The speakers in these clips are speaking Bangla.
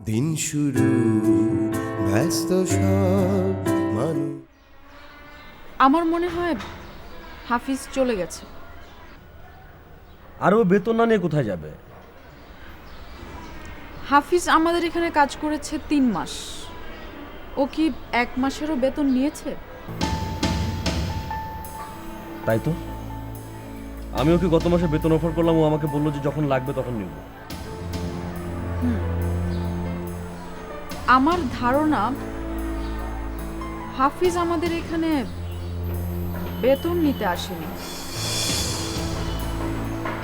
দিন শুরু ব্যস্ত সব মানুষ। আমার মনে হয় হাফিজ চলে গেছে। আর ও বেতন না নিয়ে কোথায় যাবে? হাফিজ আমাদের এখানে কাজ করেছে 3 মাস। ও কি 1 মাসেরও বেতন নিয়েছে? তাই তো, আমি ওকে গত মাসে বেতন অফার করলাম, ও আমাকে বললো যে যখন লাগবে তখন নিব। আমার ধারণা হাফিজ আমাদের এখানে বেতন নিতে আসেনি,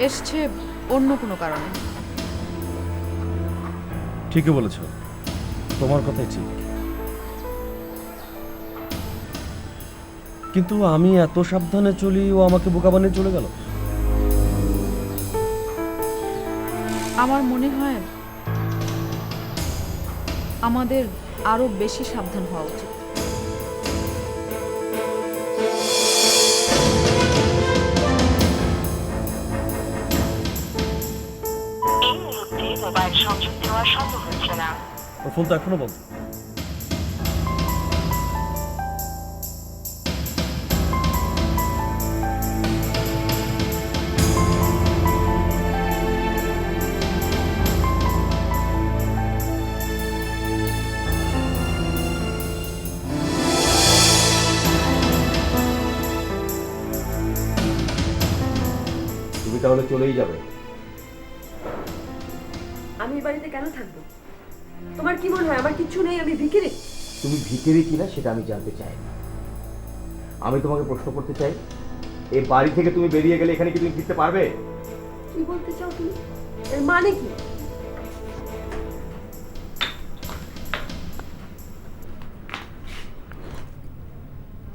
এসছে অন্য কোনো কারণে। ঠিকই বলেছ, তোমার কথাই ঠিক। কিন্তু আমি এত সাবধানে চলি, ও আমাকে বোকা বানিয়ে চলে গেল। আমার মনে হয় আমাদের আরো বেশি সাবধান হওয়া উচিত। এই মুহূর্তে মোবাইল সংযোগ দেওয়া সম্ভব হচ্ছে না। ওর ফোন তো এখনো বন্ধ। তুমি তাহলে চলেই যাবে? আমি এই বাড়িতে কেন থাকবো? তোমার কি মনে হয় আমার কিচ্ছু নেই, আমি ভিখিরি? তুমি ভিখারি কিনা সেটা আমি জানতে চাই না। আমি তোমাকে প্রশ্ন করতে চাই, এই বাড়ি থেকে তুমি বেরিয়ে গেলে এখানে কি তুমি ফিরতে পারবে? কি বলতে চাও তুমি? এর মানে কি?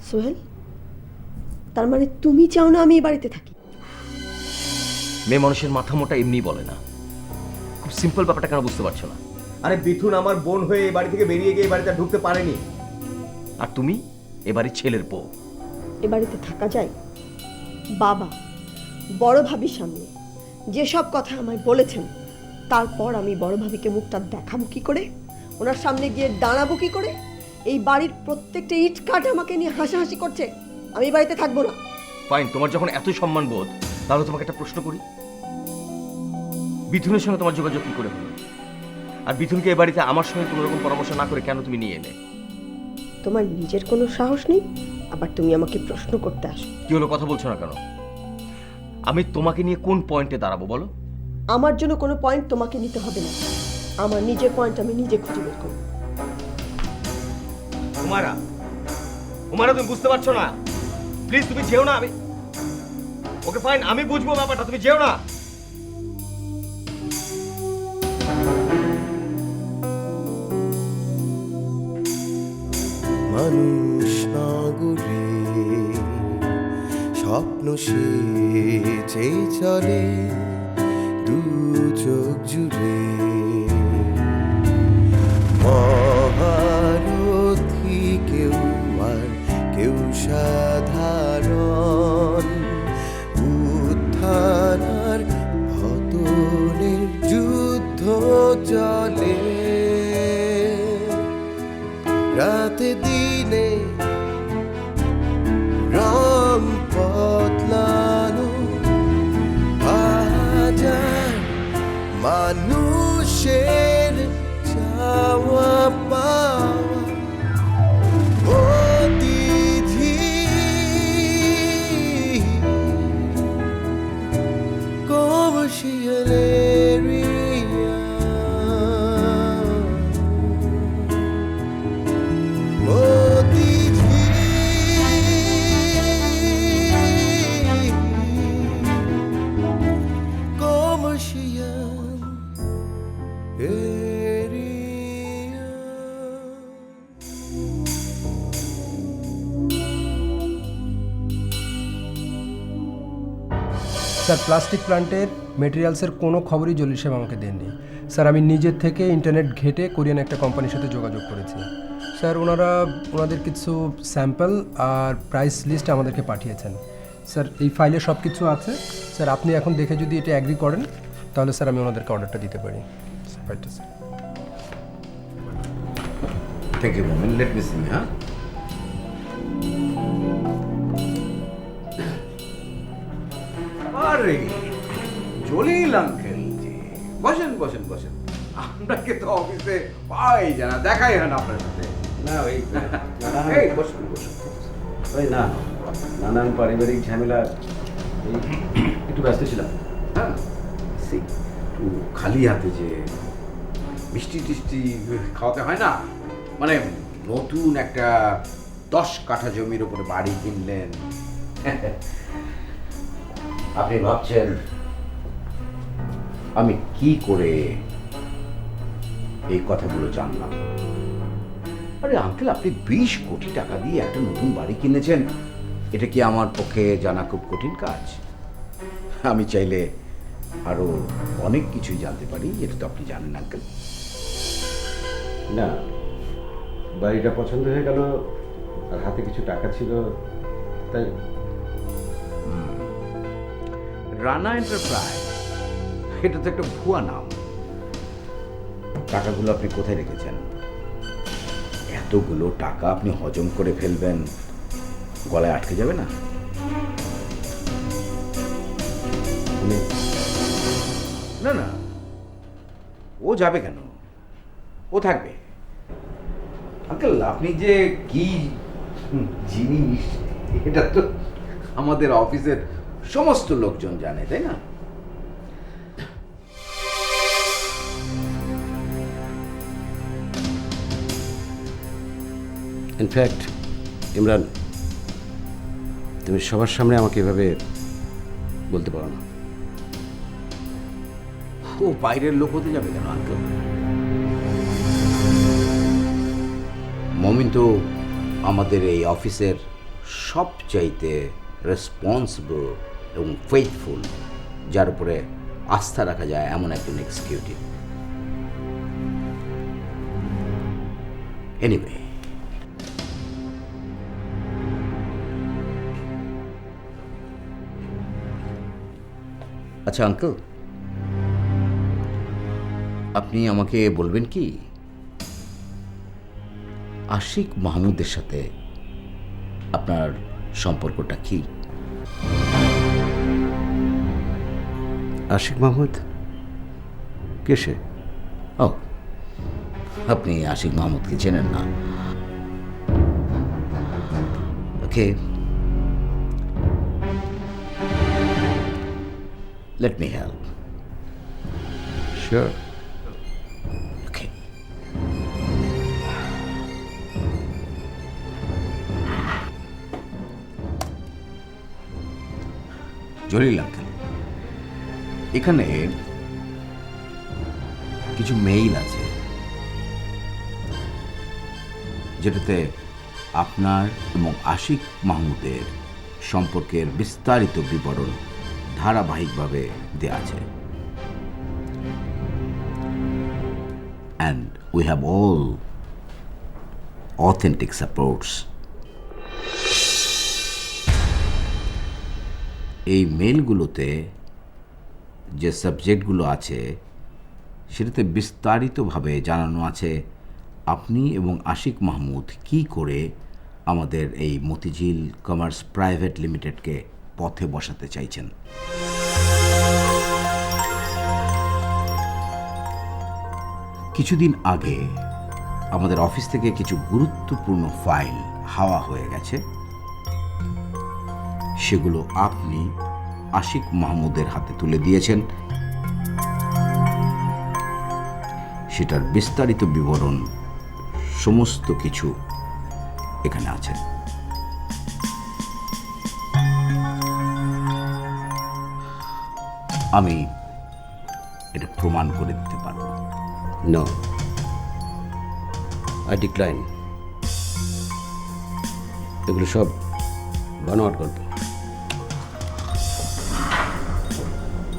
সোহেল, তার মানে তুমি চাও না আমি এই বাড়িতে থাকি? মেয়ে মানুষের মাথা মোটা এমনি বলে না। খুব সিম্পল ব্যাপারটা কেন বুঝতে পারছো না? আরে বিথুন আমার বোন হয়ে এই বাড়ি থেকে বেরিয়ে গিয়ে এই বাড়িতে ঢুকতে পারেনি, আর তুমি এ বাড়ির ছেলের বউ। এ বাড়িতে থাকা যায়? বাবা বড় ভাবির সামনে যেসব কথা আমায় বলেছেন, তারপর আমি বড় ভাবিকে মুখটা দেখাবো কি করে? ওনার সামনে গিয়ে দাঁড়াবো কি করে? এই বাড়ির প্রত্যেকটা ইট কাঠ আমাকে নিয়ে হাসাহাসি করছে। আমি এই বাড়িতে থাকবো না। ফাইন, তোমার যখন এতই সম্মান বোধ, তাহলে তোমাকে একটা প্রশ্ন করি, বিথুনের সঙ্গে তোমার যোগাযোগ কি করে হলো? আর বিথুনকে এ বাড়িতে আমার সঙ্গে কোনো রকম পরামর্শ না করে কেন তুমি নিয়ে এলে? তোমার নিজের কোনো সাহস নেই, আবার তুমি আমাকে প্রশ্ন করতে আসো। কি হলো, কথা বলছো না কেন? আমি তোমাকে নিয়ে কোন পয়েন্টে দাঁড়াবো বলো? আমার জন্য কোনো পয়েন্ট তোমাকে নিতে হবে না, আমার নিজের পয়েন্ট আমি নিজে খুঁজে বের করব। উমারা, উমারা তুমি বুঝতে পারছো না? প্লিজ তুমি যেও না। আমি ওকে ফাইন, আমি বুঝবো ব্যাপারটা, তুমি যেও না। মানুষ নগরে স্বপ্ন সেচে চলে দু চোখ জুড়ে। মহারথী কেউ আর কেউ সাধারণ, উত্থান আর পতনের যুদ্ধ চলে। রাতে দিনে রং বদলানো, হাজার মানুষের চাওয়া পাওয়া অতিথি কমর্শিয়াল এরিয়া। স্যার, প্লাস্টিক প্ল্যান্টের মেটেরিয়ালসের কোনো খবরই জলিল সাহেব আমাকে দেননি। স্যার, আমি নিজের থেকে ইন্টারনেট ঘেটে কোরিয়ান একটা কোম্পানির সাথে যোগাযোগ করেছি। স্যার, ওনাদের কিছু স্যাম্পল আর প্রাইস লিস্ট আমাদেরকে পাঠিয়েছেন। স্যার, এই ফাইলে সব কিছু আছে। স্যার, আপনি এখন দেখে যদি এটা অ্যাগ্রি করেন তাহলে স্যার আমি ওনাদেরকে অর্ডারটা দিতে পারি। ফাইলটা sir. Take a moment, let me see, huh? আরে জলিল আঙ্কেল জি, বসেন বসেন বসেন। আপনাকে তো অফিসে পাই জানা, দেখাই হয় না আপনার সাথে। না ওই এই বসুন বসুন। ওই না নানান পারিবারিক ঝামেলা এই একটু ব্যস্ত ছিলাম। হ্যাঁ সেই একটু খালি হাতে যে মিষ্টি টিষ্টি খাওয়াতে হয় না, মানে নতুন একটা 10 কাঠা জমির উপরে বাড়ি কিনলেন। আপনি ভাবছেন আমি কি করে এই কথাগুলো জানলাম? আরে আঙ্কেল, আপনি 20 কোটি টাকা দিয়ে একটা নতুন বাড়ি কিনেছেন, এটা কি আমার পক্ষে জানা খুব কঠিন কাজ? আমি চাইলে আরো অনেক কিছুই জানতে পারি, এটা তো আপনি জানেন আঙ্কেল। না বাড়িটা পছন্দ হয়ে গেল আর হাতে কিছু টাকা ছিল তাই। রানা এন্টারপ্রাইজ, এটা তো একটা ভুয়া নাম। টাকাগুলো আপনি কোথায় রেখেছেন? এতগুলো টাকা আপনি হজম করে ফেলবেন, গলায় আটকে যাবে না? না না, ও যাবে কেন? ও থাকবে। আঙ্কেল, আপনি যে কি জিনিস এটা তো আমাদের অফিসের সমস্ত লোকজন জানে, তাই না? ইনফ্যাক্ট ইমরান, তুমি সবার সামনে আমাকে এভাবে বলতে পারো না। ও বাইরের লোক হতে যাবে কেন আঙ্কেল? মমিন তো আমাদের এই অফিসের সবচাইতে রেসপন্সিবল এবং ফেথফুল, যার উপরে আস্থা রাখা যায় এমন একজন এক্সিকিউটিভ। এনিওয়ে, আচ্ছা আঙ্কেল, আপনি আমাকে বলবেন কি আশিক মাহমুদের সাথে আপনার সম্পর্কটা কি? আশিক মাহমুদ কে সে? ও, আপনি আশিক মাহমুদকে চেনেন না? ওকে, let me help. Sure. Okay. Jalil uncle, এখানে কিছু মেইল আছে যেটাতে আপনার এবং আশিক মাহমুদের সম্পর্কের বিস্তারিত বিবরণ ধারাবাহিকভাবে দেয়া আছে। And we have all authentic supports. এই মেইলগুলোতে যে সাবজেক্টগুলো আছে সেটাতে বিস্তারিতভাবে জানানো আছে আপনি এবং আশিক মাহমুদ কি করে আমাদের এই মতিঝিল কমার্স প্রাইভেট লিমিটেডকে পথে বসাতে চাইছেন। কিছুদিন আগে আমাদের অফিস থেকে কিছু গুরুত্বপূর্ণ ফাইল হাওয়া হয়ে গেছে, সেগুলো আপনি আশিক মাহমুদের হাতে তুলে দিয়েছেন। সেটার বিস্তারিত বিবরণ সমস্ত কিছু এখানে আছে। আমি এটা প্রমাণ করে দিতে পারবো। No, I decline. এগুলো সব বানোয়াট গল্প।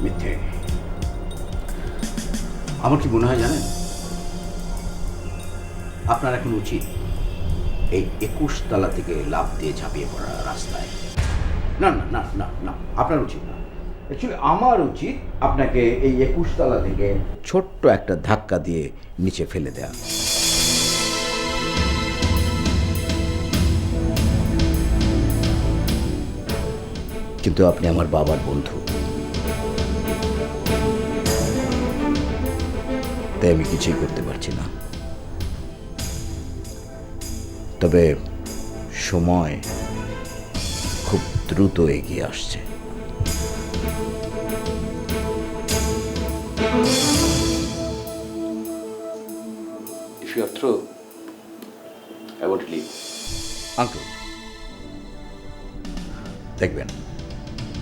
মিথ্যে। আমার কি মনে হয় জানেন, আপনার এখন উচিত এই 21 তলা থেকে লাফ দিয়ে ঝাঁপিয়ে পড়া রাস্তায়। না না না না না, আপনার উচিত না। অ্যাকচুয়ালি আমার উচিত আপনাকে এই 21 তলা থেকে ছোট্ট একটা ধাক্কা দিয়ে নিচে ফেলে দেয়া। কিন্তু আপনি আমার বাবার বন্ধু, তাই আমি কিছুই করতে পারছি না। তবে সময় খুব দ্রুত এগিয়ে আসছে। If you are through, I want to leave. Uncle, দেখবেন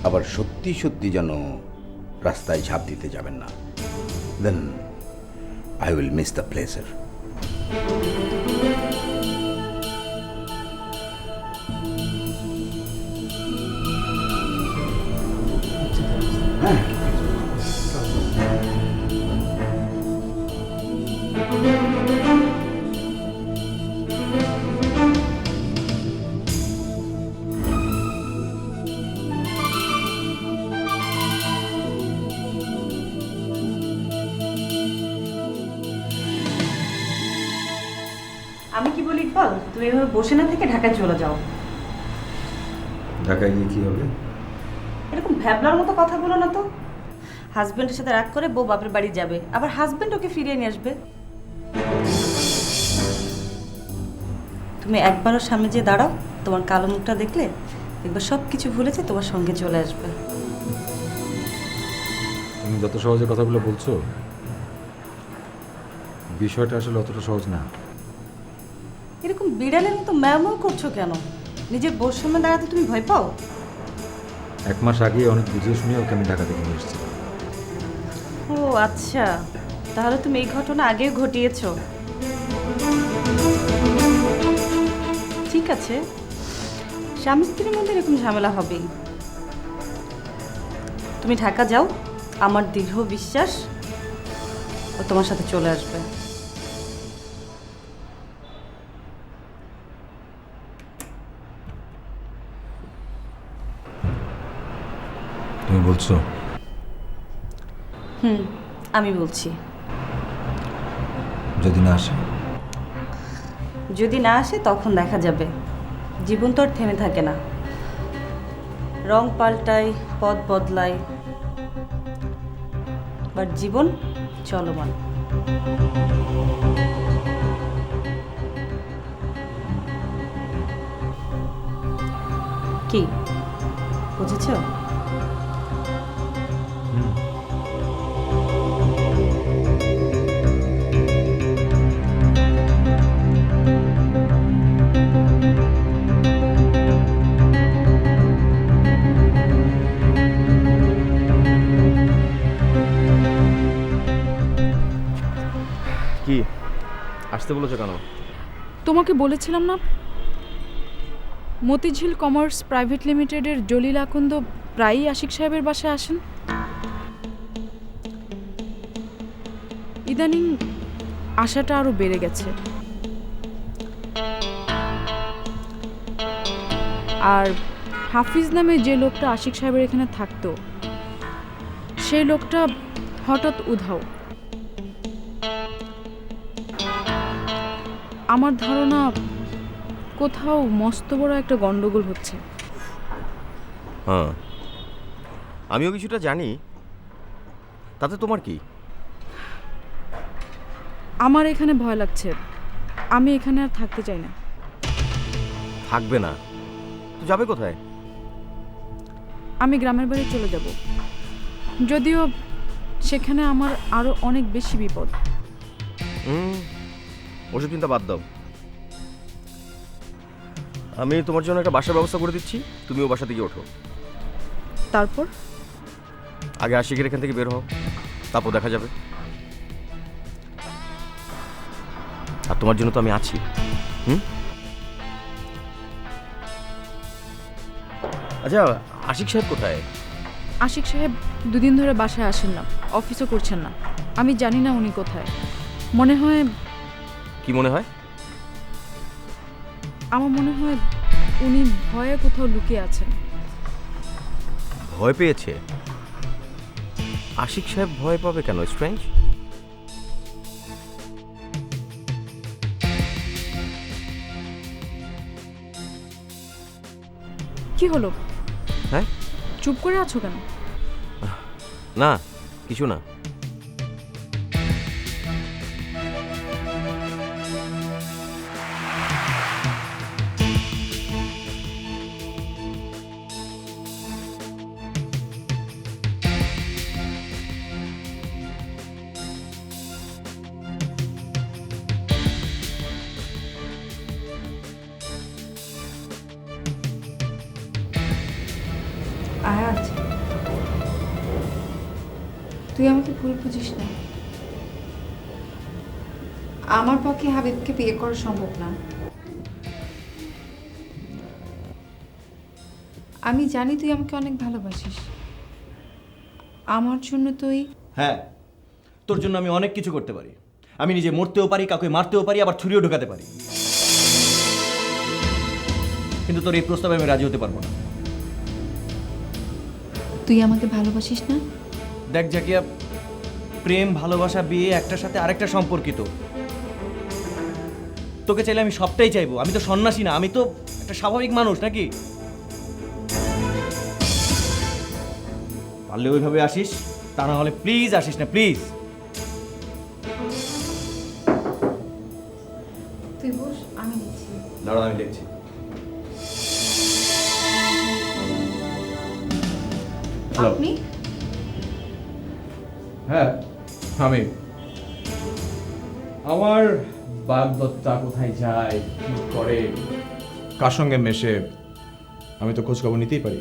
আবার সত্যি সত্যি যেন রাস্তায় ঝাঁপ দিতে যাবেন না। Then I will miss the pleasure. আমি কি বলি ইকবাল, তুমি এভাবে বসে না থেকে ঢাকায় চলে যাও। ঢাকায় গিয়ে কি হবে? এরকম ভ্যাবলার মতো কথা বলো না তো। হাজবেন্ডের সাথে রাগ করে বউ বাপের বাড়ি যাবে, আবার হাজবেন্ড ওকে ফিরিয়ে নিয়ে আসবে। তুমি একবারও সামনে যে দাঁড়াও, তোমার কালো মুখটা দেখলে একবার সব কিছু ভুলেছে তোমার সঙ্গে চলে আসবে। তুমি যত সহজে কথাগুলো বলছো, বিষয়টা আসলে অতটা সহজ না। এরকম বিড়ালের মতো ম্যামও করছো কেন? নিজের বউর সামনে দাঁড়াতে তুমি ভয় পাও? 1 মাস আগে অনেক বুঝে শুনে ওকে আমি ঢাকা থেকে নিয়ে এসেছি। ও আচ্ছা, তাহলে তুমি এই ঘটনা আগেও ঘটিয়েছো। ঠিক আছে, স্বামী স্ত্রীর মধ্যে এরকম ঝামেলা হবেই। তুমি ঢাকা যাও, আমার দৃঢ় বিশ্বাস ও তোমার সাথে চলে আসবে। তুমি বলছো? আমি বলছি। যদি না আসে? যদি না আসে তখন দেখা যাবে। জীবন তো আর থেমে থাকে না, রং পাল্টায়, পথ বদলায়, বাট জীবন চলমান। কি বুঝেছো? কি আসতে বলেছো কেন? তোমাকে বলেছিলাম না, মতিঝিল কমার্স প্রাইভেট লিমিটেডের জলিল আকন্দ প্রায়ই আশিক সাহেবের বাসায় আসেন। ইদানিং আশাটা আরো বেড়ে গেছে। আর হাফিজ নামে যে লোকটা আশিক সাহেবের এখানে থাকতো, সেই লোকটা হঠাৎ উধাও। আমার ধারণা কোথাও মস্ত বড় একটা গন্ডগোল হচ্ছে। হ্যাঁ, আমিও কিছুটা জানি। তাতে তোমার কি? আমার এখানে ভয় লাগছে। আমি এখানে আর থাকতে চাই না। থাকবে না তো যাবে কোথায়? আমি গ্রামের বাড়ি চলে যাব, যদিও সেখানে আমার আরো অনেক বেশি বিপদ। ওসব চিন্তা বাদ দাও। আমি তোমার জন্য একটা বাসার ব্যবস্থা করে দিচ্ছি, তুমিও বাসা থেকে ওঠো। তারপর আগে আশিকের এখান থেকে বের হও, তারপর দেখা যাবে। আর তোমার জন্য তো আমি আছি। আচ্ছা, আশিক সাহেব কোথায়? আশিক সাহেব দুদিন ধরে বাসায় আসেন না, অফিসও করছেন না। আমি জানি না উনি কোথায়। মনে হয়। কি মনে হয়? আমার মনে হয় উনি ভয়ে কোথাও লুকিয়ে আছেন। ভয় পেয়েছে? আশিক সাহেব ভয় পাবে কেন? স্ট্রেঞ্জ। কি হলো? হ্যাঁ, চুপ করে আছো কেন? না কিছু না। আয়াজ, তুই আমাকে ভুল বুঝিস না। আমার পক্ষে হাবিবকে বিয়ে করা সম্ভব না। আমি জানি তুই আমাকে অনেক ভালোবাসিস। আমার জন্য তুই... হ্যাঁ, তোর জন্য আমি অনেক কিছু করতে পারি। আমি নিজে মরতেও পারি, কাউকে মারতেও পারি, আবার ছুরিও ঢোকাতে পারি। কিন্তু তোর এই প্রস্তাবে আমি রাজি হতে পারবো না। তুই আমাকে ভালোবাসিস না? দেখ জাকিয়া, প্রেম, ভালোবাসা, বিয়ে একটার সাথে আরেকটা সম্পর্কিত। তোকে চাইলে আমি সবটাই চাইবো। আমি তো সন্ন্যাসী না, আমি তো একটা স্বাভাবিক মানুষ নাকি। পারলে ওইভাবে আসিস, তা না হলে প্লিজ আসিস না, প্লিজ। তুই বস, আমি দেখছি। দাঁড়া, আমি দেখছি। আপনি? হ্যাঁ আমি। আমার বাগদত্তা কোথায় যায়, কি করে, কার সঙ্গে মেশে, আমি তো খোঁজ খবর নিতেই পারি।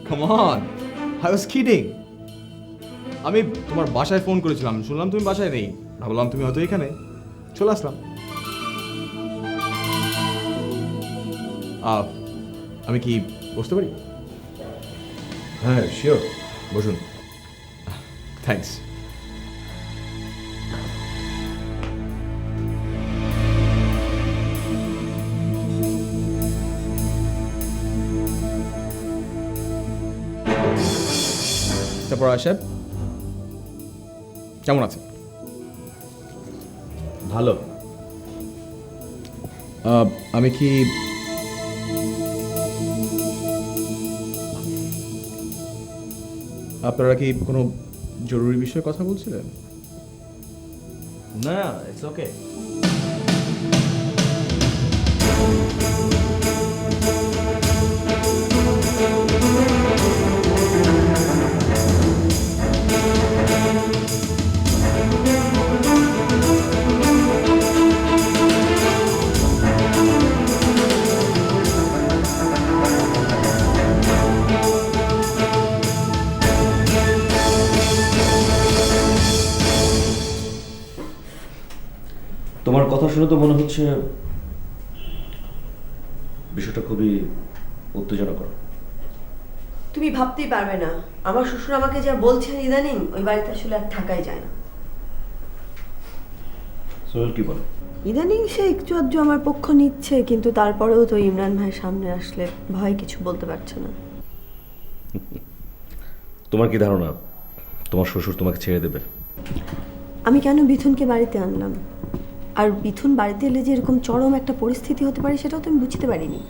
Come on, I was kidding. আমি তোমার বাসায় ফোন করেছিলাম, শুনলাম তুমি বাসায় নেই, ভাবলাম তুমি হয়তো এখানে, চলে আসলাম। আমি কি বসতে পারি? হ্যাঁ শিওর, বসুন। থ্যাঙ্কস। তারপর আশাব কেমন আছে? ভালো। আমি কি আপনারা কি কোনো জরুরি বিষয়ে কথা বলছিলেন? না, ইটস ওকে। তোমার কথা শুনে তো মনে হচ্ছে বিষয়টা খুবই উত্তেজনাকর। তুমি ভাবতেই পারবে না, আমার শ্বশুর আমাকে যা বলছেন ইদানিং, ওই বাড়িতে আসলে আর থাকাই যায় না। সোহেল কি বলে? ইদানিং সে একটু আধটু আমার পক্ষ নিচ্ছে, কিন্তু তারপরেও তো ইমরান ভাইয়ের সামনে আসলে ভয় কিছু বলতে পারছে না। তোমার কি ধারণা তোমার শ্বশুর তোমাকে ছেড়ে দেবে? আমি কেন বিথুনকে বাড়িতে আনলাম, আর বিথুন বাড়িতে এলে যে এরকম চরম একটা পরিস্থিতি হতে পারে সেটাও তো আমি বুঝতে পারিনি।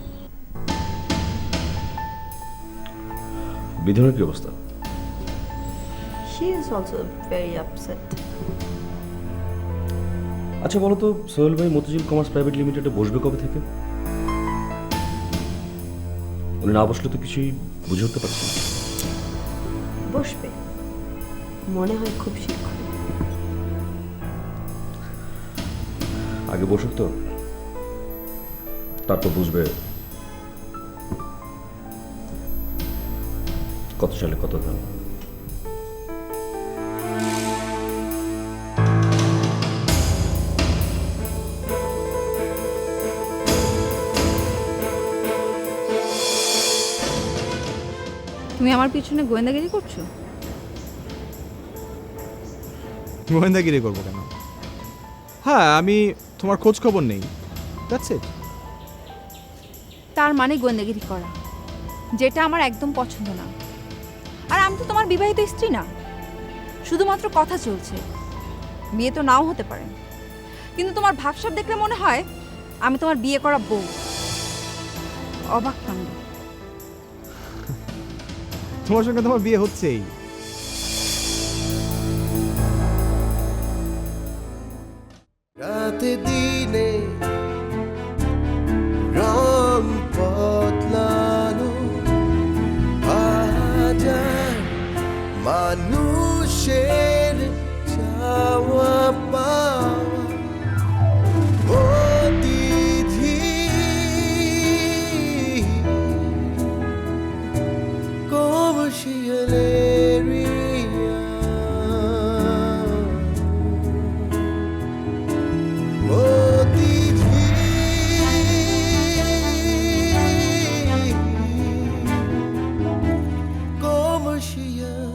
বিধুনের কি অবস্থা? She is also very upset. আচ্ছা বলো তো, সোহেল ভাই মতিঝিল কমার্স প্রাইভেট লিমিটেডে বসবে কবে থেকে? উনি না বসলে তো কিছুই বুঝে উঠতে পারছি না। বসবে মনে হয় খুব শীঘ্র। আগে বসুক তো, তারপর বুঝবে কত সালে কত ধান। তুমি আমার পিছনে গোয়েন্দাগিরি করছো? গোয়েন্দাগিরি করবো কেন? হ্যাঁ, আমি তোমার খোঁজ খবর নেই, দ্যাটস ইট। তার মানে গোয়েন্দাগিরি করা, যেটা আমার একদম পছন্দ না। আর আমি তো তোমার বিবাহিত স্ত্রী না, শুধুমাত্র কথা চলছে, বিয়ে তো নাও হতে পারে। কিন্তু তোমার ভাবসাব দেখলে মনে হয় আমি তোমার বিয়ে করা বউ। অবাক কাণ্ড। তোমার সঙ্গে তোমার বিয়ে হচ্ছেই। রাতে দিনে রং বদলানো হাজার মানুষের চাওয়া পাওয়া অতিথি কমার্শিয়াল এরিয়া অতিথি কমার্শিয়াল